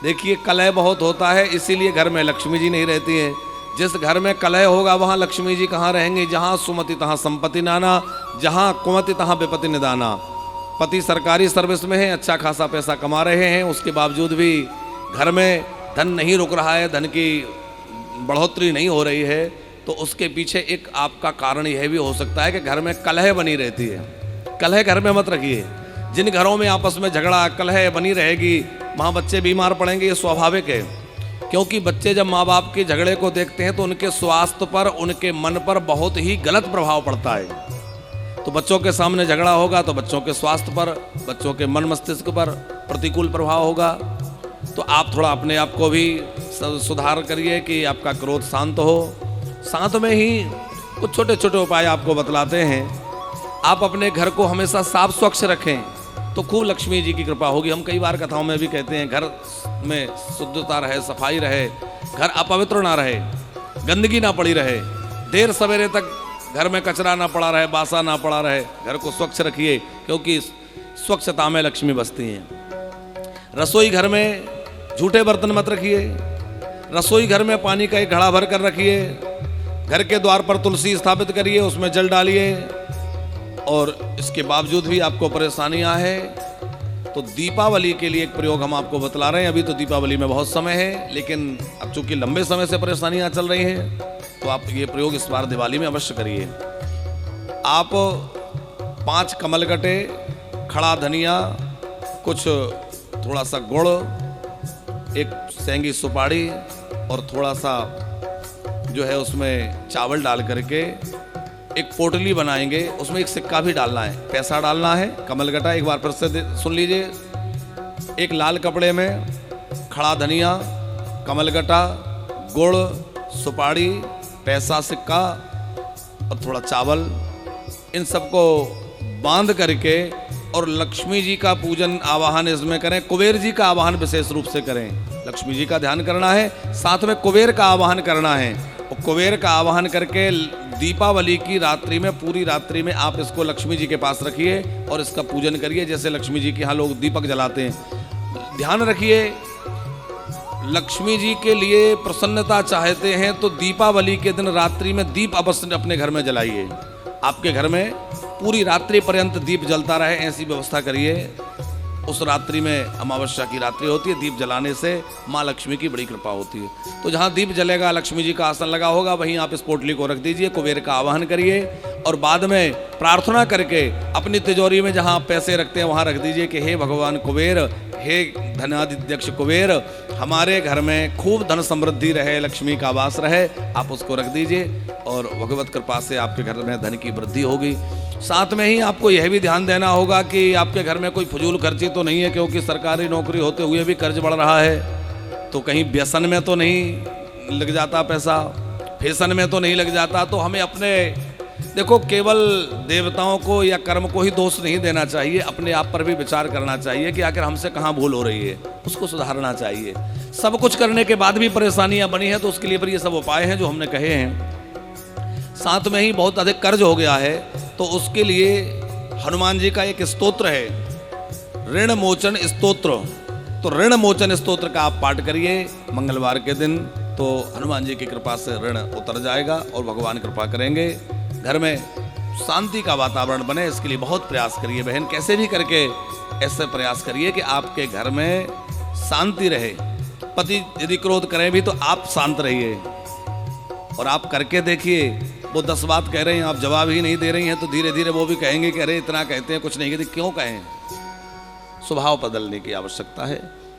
देखिए कलह बहुत होता है, इसीलिए घर में लक्ष्मी जी नहीं रहती हैं। जिस घर में कलह होगा वहाँ लक्ष्मी जी कहाँ रहेंगे? जहाँ सुमति तहाँ संपत्ति नाना, जहाँ कुमति तहाँ विपत्ति निदाना। पति सरकारी सर्विस में है, अच्छा खासा पैसा कमा रहे हैं, उसके बावजूद भी घर में धन नहीं रुक रहा है, धन की बढ़ोतरी नहीं हो रही है, तो उसके पीछे एक आपका कारण यह भी हो सकता है कि घर में कलह बनी रहती है। कलह घर में मत रखिए। जिन घरों में आपस में झगड़ा कलह बनी रहेगी वहाँ बच्चे बीमार पड़ेंगे, ये स्वाभाविक है। क्योंकि बच्चे जब माँ बाप के झगड़े को देखते हैं तो उनके स्वास्थ्य पर, उनके मन पर बहुत ही गलत प्रभाव पड़ता है। तो बच्चों के सामने झगड़ा होगा तो बच्चों के स्वास्थ्य पर, बच्चों के मन मस्तिष्क पर प्रतिकूल प्रभाव होगा। तो आप थोड़ा अपने आप को भी सुधार करिए कि आपका क्रोध शांत हो। साथ में ही कुछ छोटे छोटे उपाय आपको बतलाते हैं। आप अपने घर को हमेशा साफ स्वच्छ रखें तो खूब लक्ष्मी जी की कृपा होगी। हम कई बार कथाओं में भी कहते हैं घर में शुद्धता रहे, सफाई रहे, घर अपवित्र ना रहे, गंदगी ना पड़ी रहे, देर सवेरे तक घर में कचरा ना पड़ा रहे, बासा ना पड़ा रहे। घर को स्वच्छ रखिए क्योंकि स्वच्छता में लक्ष्मी बसती हैं। रसोई घर में झूठे बर्तन मत रखिए। रसोई घर में पानी का एक घड़ा भर कर रखिए। घर के द्वार पर तुलसी स्थापित करिए, उसमें जल डालिए। और इसके बावजूद भी आपको परेशानियां हैं तो दीपावली के लिए एक प्रयोग हम आपको बतला रहे हैं। अभी तो दीपावली में बहुत समय है, लेकिन अब चूंकि लंबे समय से परेशानियां चल रही हैं तो आप ये प्रयोग इस बार दिवाली में अवश्य करिए। आप 5 कमलगट्टे, खड़ा धनिया, कुछ थोड़ा सा गुड़, एक सेंगी सुपारी और थोड़ा सा जो है उसमें चावल डाल करके एक पोटली बनाएंगे। उसमें एक सिक्का भी डालना है, पैसा डालना है, कमलगट्टा। एक बार फिर से सुन लीजिए। एक लाल कपड़े में खड़ा धनिया, कमलगट्टा, गुड़, सुपारी, पैसा, सिक्का और थोड़ा चावल, इन सबको बांध करके और लक्ष्मी जी का पूजन आवाहन इसमें करें। कुबेर जी का आवाहन विशेष रूप से करें। लक्ष्मी जी का ध्यान करना है, साथ में कुबेर का आवाहन करना है। और कुबेर का आवाहन करके दीपावली की रात्रि में, पूरी रात्रि में आप इसको लक्ष्मी जी के पास रखिए और इसका पूजन करिए। जैसे लक्ष्मी जी के यहाँ लोग दीपक जलाते हैं। ध्यान रखिए, लक्ष्मी जी के लिए प्रसन्नता चाहते हैं तो दीपावली के दिन रात्रि में दीप अवश्य अपने घर में जलाइए। आपके घर में पूरी रात्रि पर्यंत दीप जलता रहे, ऐसी व्यवस्था करिए। उस रात्रि में अमावस्या की रात्रि होती है, दीप जलाने से माँ लक्ष्मी की बड़ी कृपा होती है। तो जहाँ दीप जलेगा, लक्ष्मी जी का आसन लगा होगा, वहीं आप इस पोटली को रख दीजिए, कुबेर का आवाहन करिए और बाद में प्रार्थना करके अपनी तिजोरी में जहाँ पैसे रखते हैं वहाँ रख दीजिए कि हे भगवान कुबेर, हे धनाध्यक्ष कुबेर, हमारे घर में खूब धन समृद्धि रहे, लक्ष्मी का वास रहे। आप उसको रख दीजिए और भगवत कृपा से आपके घर में धन की वृद्धि होगी। साथ में ही आपको यह भी ध्यान देना होगा कि आपके घर में कोई फजूल खर्ची तो नहीं है, क्योंकि सरकारी नौकरी होते हुए भी कर्ज बढ़ रहा है। तो कहीं व्यसन में तो नहीं लग जाता पैसा, फैशन में तो नहीं लग जाता। तो हमें अपने, देखो, केवल देवताओं को या कर्म को ही दोष नहीं देना चाहिए, अपने आप पर भी विचार करना चाहिए कि आखिर हमसे कहाँ भूल हो रही है, उसको सुधारना चाहिए। सब कुछ करने के बाद भी परेशानियां बनी हैं तो उसके लिए फिर ये सब उपाय हैं जो हमने कहे हैं। साथ में ही बहुत अधिक कर्ज हो गया है तो उसके लिए हनुमान जी का एक स्तोत्र है, ऋण मोचन स्तोत्र। तो ऋण मोचन स्तोत्र का आप पाठ करिए मंगलवार के दिन, तो हनुमान जी की कृपा से ऋण उतर जाएगा और भगवान कृपा करेंगे। घर में शांति का वातावरण बने, इसके लिए बहुत प्रयास करिए बहन। कैसे भी करके ऐसे प्रयास करिए कि आपके घर में शांति रहे। पति यदि क्रोध करें भी तो आप शांत रहिए और आप करके देखिए। वो 10 बात कह रहे हैं, आप जवाब ही नहीं दे रही हैं, तो धीरे धीरे वो भी कहेंगे कि अरे इतना कहते हैं कुछ नहीं कहते, क्यों कहें। स्वभाव बदलने की आवश्यकता है।